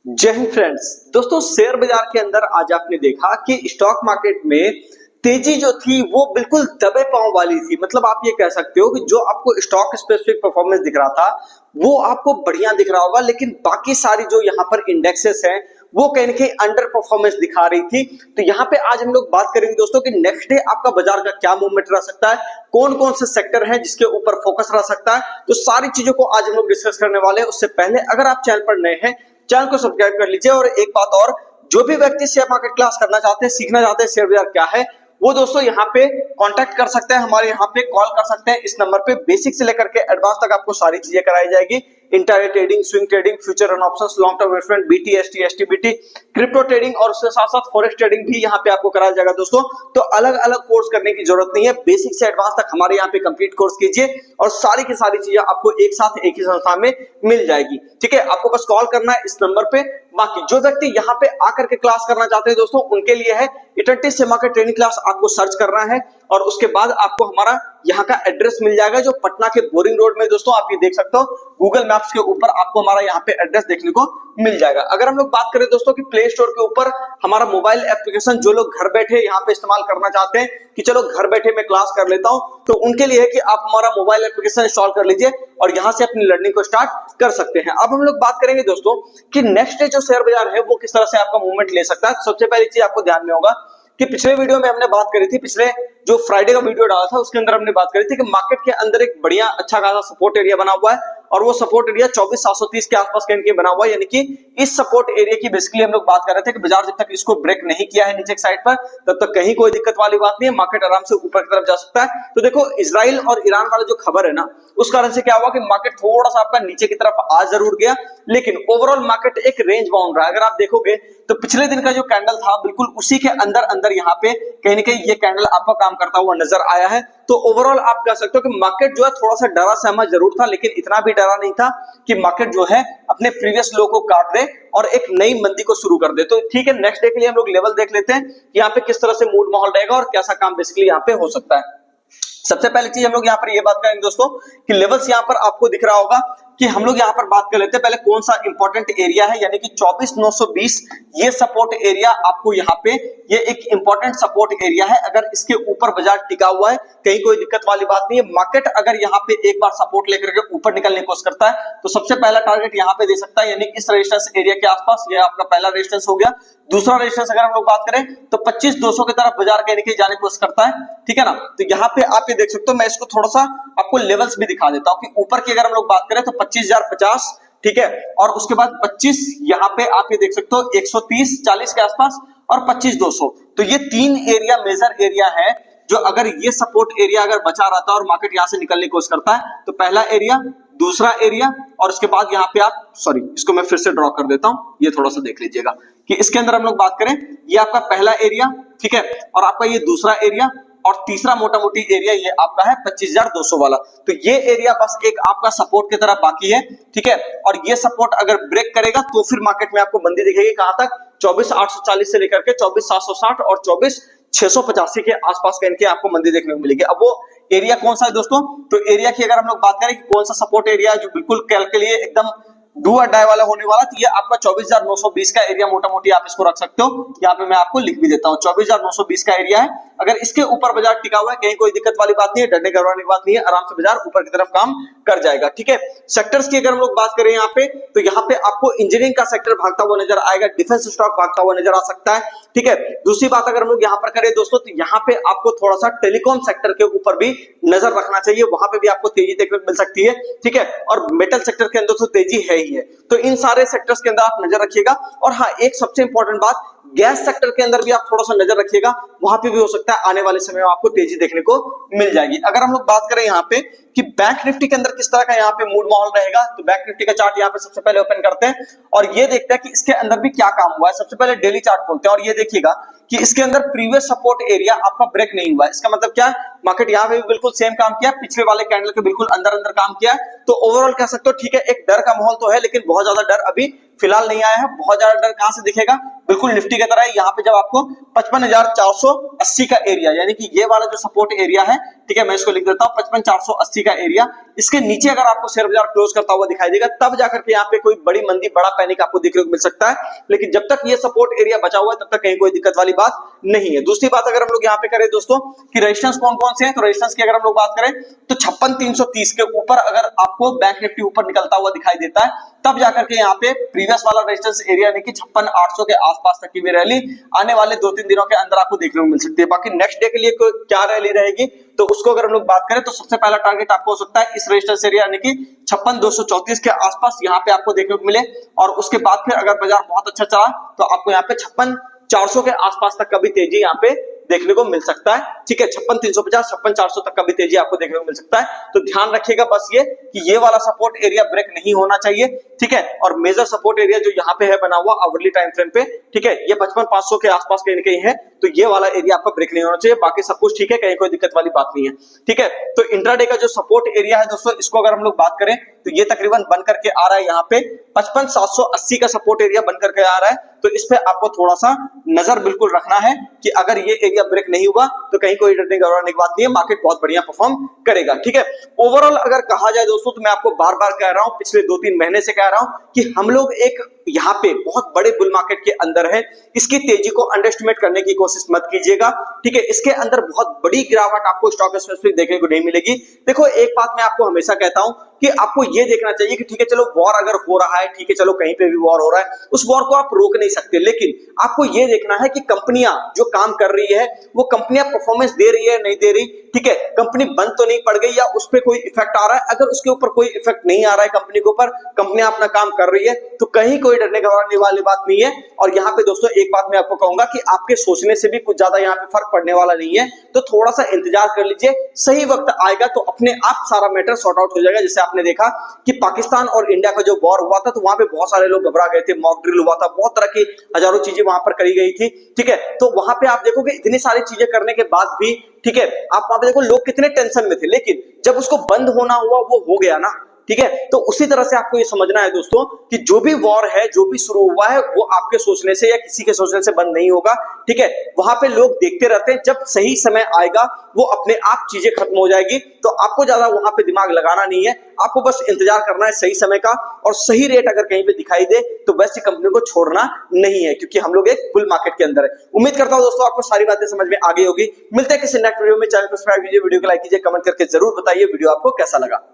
जय हिंद फ्रेंड्स। दोस्तों, शेयर बाजार के अंदर आज आपने देखा कि स्टॉक मार्केट में तेजी जो थी वो बिल्कुल दबे पांव वाली थी। मतलब आप ये कह सकते हो कि जो आपको स्टॉक स्पेसिफिक परफॉर्मेंस दिख रहा था वो आपको बढ़िया दिख रहा होगा, लेकिन बाकी सारी जो यहाँ पर इंडेक्सेस हैं वो कहीं ना कहीं अंडर परफॉर्मेंस दिखा रही थी। तो यहाँ पे आज हम लोग बात करेंगे दोस्तों कि नेक्स्ट डे आपका बाजार का क्या मूवमेंट रह सकता है, कौन कौन से सेक्टर हैं जिसके ऊपर फोकस रह सकता है। तो सारी चीजों को आज हम लोग डिस्कस करने वाले हैं। उससे पहले अगर आप चैनल पर नए हैं, चैनल को सब्सक्राइब कर लीजिए। और एक बात और, जो भी व्यक्ति शेयर मार्केट क्लास करना चाहते हैं, सीखना चाहते हैं शेयर बाजार क्या है, वो दोस्तों यहाँ पे कांटेक्ट कर सकते हैं, हमारे यहाँ पे कॉल कर सकते हैं। इस नंबर पे बेसिक से लेकर के एडवांस तक आपको सारी चीजें कराई जाएगी। Intraday trading, swing trading, future and options, long term investment, BT, ST, STBT, crypto trading और उसके साथ साथ फॉरेक्स ट्रेडिंग भी यहाँ पे आपको कराया जाएगा दोस्तों। तो अलग अलग कोर्स करने की जरूरत नहीं है, बेसिक से एडवांस तक हमारे यहाँ पे कंप्लीट कोर्स कीजिए और सारी की सारी चीजें आपको एक साथ एक ही संस्था में मिल जाएगी। ठीक है, आपको बस कॉल करना है इस नंबर पे। बाकी जो व्यक्ति यहाँ पे आकर के क्लास करना चाहते हैं दोस्तों, उनके लिए है इटर्टी शेयर मार्केट ट्रेनिंग क्लास। आपको सर्च करना है और उसके बाद आपको हमारा यहाँ का एड्रेस मिल जाएगा जो पटना के बोरिंग रोड में। दोस्तों आप ये देख सकते हो, गूगल मैप्स के ऊपर आपको हमारा यहाँ पे एड्रेस देखने को मिल जाएगा। अगर हम लोग बात करें दोस्तों कि प्ले स्टोर के ऊपर हमारा मोबाइल एप्लीकेशन जो लोग घर बैठे यहाँ पे इस्तेमाल करना चाहते हैं कि चलो घर बैठे मैं क्लास कर लेता हूं, तो उनके लिए है कि आप हमारा मोबाइल एप्लीकेशन इंस्टॉल कर लीजिए और यहाँ से अपनी लर्निंग को स्टार्ट कर सकते हैं। अब हम लोग बात करेंगे दोस्तों कि नेक्स्ट डे जो शेयर बाजार है वो किस तरह से आपका मूवमेंट ले सकता है। सबसे पहली चीज आपको ध्यान में होगा कि पिछले वीडियो में हमने बात करी थी, पिछले जो फ्राइडे का वीडियो डाला था उसके अंदर हमने बात करी थी कि मार्केट के अंदर एक बढ़िया अच्छा खासा सपोर्ट एरिया बना हुआ है और वो सपोर्ट एरिया 24730 के आसपास कहीं बना हुआ है। यानी कि इस सपोर्ट एरिया की बेसिकली हम लोग बात कर रहे थे कि बाजार जब तक इसको ब्रेक नहीं किया है नीचे की साइड पर, तब तक कहीं कोई दिक्कत वाली बात नहीं है, मार्केट आराम से ऊपर की तरफ जा सकता है। तो देखो, इजराइल और ईरान वाला जो खबर है ना, उस कारण से क्या हुआ कि मार्केट थोड़ा सा आपका नीचे की तरफ आ जरूर गया, लेकिन ओवरऑल मार्केट एक रेंज बाउंड रहा। अगर आप देखोगे तो पिछले दिन का जो कैंडल था बिल्कुल उसी के अंदर अंदर यहाँ पे कहीं ना कहीं ये कैंडल आपका काम करता हुआ नजर आया है। तो ओवरऑल आप कह सकते हो कि मार्केट जो है थोड़ा सा डरा सहमा जरूर था, लेकिन इतना भी डरा नहीं था कि मार्केट जो है अपने प्रीवियस लो को काट दे और एक नई मंदी को शुरू कर दे। तो ठीक है, नेक्स्ट डे के लिए हम लोग लेवल देख लेते हैं कि यहाँ पे किस तरह से मूड माहौल रहेगा और कैसा काम बेसिकली यहाँ पे हो सकता है। सबसे पहली चीज हम लोग यहाँ पर ये बात करेंगे दोस्तों कि लेवल्स यहाँ पर आपको दिख रहा होगा कि हम लोग यहाँ पर बात कर लेते हैं पहले कौन सा इंपॉर्टेंट एरिया है, यानी कि 24920 ये सपोर्ट एरिया आपको यहाँ पे ये एक इंपॉर्टेंट सपोर्ट एरिया है। अगर इसके ऊपर बाजार टिका हुआ है, कहीं कोई दिक्कत वाली बात नहीं है। मार्केट अगर यहाँ पे एक बार सपोर्ट लेकर के ऊपर निकलने की कोशिश करता है तो सबसे पहला टारगेट यहाँ पे दे सकता है, यानी इस रेजिस्टेंस एरिया के आसपास। ये आपका पहला रेजिस्टेंस हो गया। दूसरा रेजिस्टेंस अगर हम लोग बात करें तो 25200 की तरफ बाजार कहीं ना कहीं जाने की कोशिश करता है, ठीक है ना। तो यहाँ पे आप ये देख सकते हो, मैं इसको थोड़ा सा आपको लेवल्स भी दिखा देता हूँ कि ऊपर की अगर हम लोग बात करें तो 25050, ठीक है, और उसके बाद 25, यहाँ पे आप ये देख सकते हो 13040 के आसपास और 25200। तो ये तीन एरिया मेजर एरिया है जो अगर ये सपोर्ट एरिया अगर बचा रहता है और मार्केट यहाँ से निकलने की कोशिश करता है तो पहला एरिया, दूसरा एरिया और उसके बाद यहाँ पे आप, सॉरी इसको मैं फिर से ड्रॉ कर देता हूं, ये थोड़ा सा देख लीजिएगा कि इसके अंदर हम लोग बात करें ये आपका पहला एरिया, ठीक है, और आपका ये दूसरा एरिया और तीसरा मोटा मोटी एरिया ये आपका है 25200 वाला। तो ये एरिया बस एक आपका सपोर्ट की तरह बाकी है, ठीक है। और ये सपोर्ट अगर ब्रेक करेगा तो फिर मार्केट में आपको मंदी दिखेगी कहां तक, 24840 से लेकर के 24760 और 24685 के आसपास कहीं के आपको मंदी देखने को मिलेगी। अब वो एरिया कौन सा है दोस्तों, तो एरिया की अगर हम लोग बात करें कि कौन सा सपोर्ट एरिया है जो बिल्कुल कल के लिए एकदम डू और डाई वाला होने वाला, तो ये आपका 24920 का एरिया मोटा मोटी आप इसको रख सकते हो। यहाँ पे मैं आपको लिख भी देता हूँ, 24920 का एरिया है। अगर इसके ऊपर बाजार टिका हुआ है, कहीं कोई दिक्कत वाली बात नहीं है, डरने घबराने की बात नहीं है, आराम से बाजार ऊपर की तरफ काम कर जाएगा, ठीक है। सेक्टर्स की अगर हम लोग बात करें यहाँ पे, तो यहाँ पे आपको इंजीनियरिंग का सेक्टर भागता हुआ नजर आएगा, डिफेंस स्टॉक भागता हुआ नजर आ सकता है, ठीक है। दूसरी बात अगर हम लोग यहाँ पर करें दोस्तों, तो यहाँ पे आपको थोड़ा सा टेलीकॉम सेक्टर के ऊपर भी नजर रखना चाहिए, वहां पे भी आपको तेजी देखने को मिल सकती है, ठीक है। और मेटल सेक्टर के अंदर तो तेजी है ही है, तो इन सारे सेक्टर्स के अंदर आप नजर रखिएगा। और हाँ, एक सबसे इंपॉर्टेंट बात, गैस सेक्टर के अंदर भी आप थोड़ा सा नजर रखिएगा, वहां पे भी हो सकता है आने वाले समय में आपको तेजी देखने को मिल जाएगी। अगर हम लोग बात करें यहाँ पे कि बैंक निफ्टी के अंदर किस तरह का यहाँ पे मूड माहौल रहेगा, तो बैंक निफ्टी का चार्ट यहाँ पे सबसे पहले ओपन करते हैं और ये देखते हैं कि इसके अंदर भी क्या काम हुआ है। सबसे पहले डेली चार्ट खोलते हैं और ये देखिएगा कि इसके अंदर प्रीवियस सपोर्ट एरिया आपका ब्रेक नहीं हुआ है। इसका मतलब क्या है, मार्केट यहाँ पे भी बिल्कुल सेम काम किया, पिछले वाले कैंडल के बिल्कुल अंदर अंदर काम किया है। तो ओवरऑल कह सकते हो ठीक है, एक डर का माहौल तो है, लेकिन बहुत ज्यादा डर अभी फिलहाल नहीं आया है। बहुत ज्यादा डर कहां से दिखेगा, बिल्कुल निफ्टी की तरह है। यहाँ पे जब आपको 55,480 का एरिया, यानी कि ये वाला जो सपोर्ट एरिया है, ठीक है, मैं इसको लिख देता हूं 55,480 का एरिया। इसके नीचे अगर आपको शेयर बाजार क्लोज करता हुआ दिखाई देगा तब जाकर के यहाँ पे कोई बड़ी मंदी, बड़ा पैनिक आपको देखने को मिल सकता है, लेकिन जब तक ये सपोर्ट एरिया बचा हुआ है तब तक कहीं कोई दिक्कत वाली बात नहीं है। दूसरी बात अगर हम लोग यहाँ पे करें दोस्तों कि रेजिस्टेंस कौन कौन से हैं, तो रेजिस्टेंस की अगर हम लोग बात करें तो 56,330 के ऊपर अगर आपको बैंक निफ्टी ऊपर निकलता हुआ दिखाई देता है तब जाकर के यहाँ पे प्रीवियस वाला रेजिस्टेंस एरिया यानी कि 56,800 के आसपास तक की भी रैली आने वाले 2-3 दिनों के अंदर आपको देखने को मिल सकती है। बाकी नेक्स्ट डे के लिए क्या रैली रहेगी तो उसको अगर हम लोग बात करें तो सबसे पहला टारगेट आपको हो सकता है इस रेजिस्टेंस एरिया यानी कि 56,234 के आसपास यहाँ पे आपको देखने को मिले, और उसके बाद फिर अगर बाजार बहुत अच्छा चला तो आपको यहाँ पे 56,400 के आसपास तक का भी तेजी यहाँ पे देखने को मिल सकता है। ठीक है, 56,350 56,400 तक का भी तेजी आपको देखने को मिल सकता है। तो ध्यान रखिएगा बस ये कि ये वाला सपोर्ट एरिया ब्रेक नहीं होना चाहिए। ठीक है, और मेजर सपोर्ट एरिया जो यहाँ पे है बना हुआ आवरली टाइम फ्रेम पे, ठीक है, ये 55,500 के आसपास कहीं ना कहीं है, तो ये वाला एरिया आपका ब्रेक नहीं होना चाहिए। बाकी सब कुछ ठीक है, कहीं कोई दिक्कत वाली बात नहीं है। ठीक है, तो इंट्राडे का जो सपोर्ट एरिया है दोस्तों, इसको अगर हम लोग बात करें तो ये तकरीबन बन करके आ रहा है यहाँ पे 55,780 का सपोर्ट एरिया बन करके आ रहा है। तो इस पे आपको थोड़ा सा नजर बिल्कुल रखना है कि अगर ये एरिया ब्रेक नहीं हुआ तो कहीं कोई डरने घबराने की बात नहीं है, मार्केट बहुत बढ़िया परफॉर्म करेगा। ठीक है, ओवरऑल अगर कहा जाए दोस्तों तो मैं आपको बार बार कह रहा हूं, पिछले 2-3 महीने से कह रहा हूं कि हम लोग एक यहाँ पे बहुत बड़े बुल मार्केट के अंदर है, इसकी तेजी को अंडरएस्टिमेट करने की कोशिश मत कीजिएगा। ठीक है, इसके अंदर बहुत बड़ी गिरावट आपको स्टॉक स्पेसिफिक देखने को नहीं मिलेगी। देखो एक बात मैं आपको हमेशा कहता हूं कि आपको ये देखना चाहिए कि ठीक है चलो वॉर अगर हो रहा है, ठीक है चलो कहीं पे भी वॉर हो रहा है, उस वॉर को आप रोक नहीं सकते, लेकिन आपको ये देखना है कि कंपनियां जो काम कर रही है वो कंपनियां परफॉर्मेंस दे रही है नहीं दे रही। ठीक है, कंपनी बंद तो नहीं पड़ गई या उस पर कोई इफेक्ट आ रहा है, अगर उसके ऊपर कोई इफेक्ट नहीं आ रहा है कंपनी के ऊपर, कंपनी अपना काम कर रही है, तो कहीं कोई डरने घबराने वाली बात नहीं है। और यहाँ पे दोस्तों एक बात मैं आपको कहूंगा कि आपके सोचने से भी कुछ ज्यादा यहाँ पे फर्क पड़ने वाला नहीं है, तो थोड़ा सा इंतजार कर लीजिए, सही वक्त आएगा तो अपने आप सारा मैटर सॉर्ट आउट हो जाएगा। जैसे आपने देखा कि पाकिस्तान और इंडिया का जो वॉर हुआ था तो वहां पे बहुत सारे लोग घबरा गए थे, मॉक ड्रिल हुआ था, बहुत तरह की हजारों चीजें वहां पर करी गई थी। ठीक है, तो वहां पे आप देखोगे इतनी सारी चीजें करने के बाद भी, ठीक है, आप वहां पे देखो लोग कितने टेंशन में थे, लेकिन जब उसको बंद होना हुआ वो हो गया ना। ठीक है, तो उसी तरह से आपको ये समझना है दोस्तों कि जो भी वॉर है, जो भी शुरू हुआ है, वो आपके सोचने से या किसी के सोचने से बंद नहीं होगा। ठीक है, वहां पे लोग देखते रहते हैं, जब सही समय आएगा वो अपने आप चीजें खत्म हो जाएगी। तो आपको ज्यादा वहां पे दिमाग लगाना नहीं है, आपको बस इंतजार करना है सही समय का, और सही रेट अगर कहीं पे दिखाई दे तो वैसी कंपनी को छोड़ना नहीं है, क्योंकि हम लोग एक बुल मार्केट के अंदर है। उम्मीद करता हूं दोस्तों आपको सारी बातें समझ में आ गई होगी। मिलते हैं किसी नेक्स्ट वीडियो में, चैनल को सब्सक्राइब कीजिए, वीडियो को लाइक कीजिए, कमेंट करके जरूर बताइए वीडियो आपको कैसा लगा।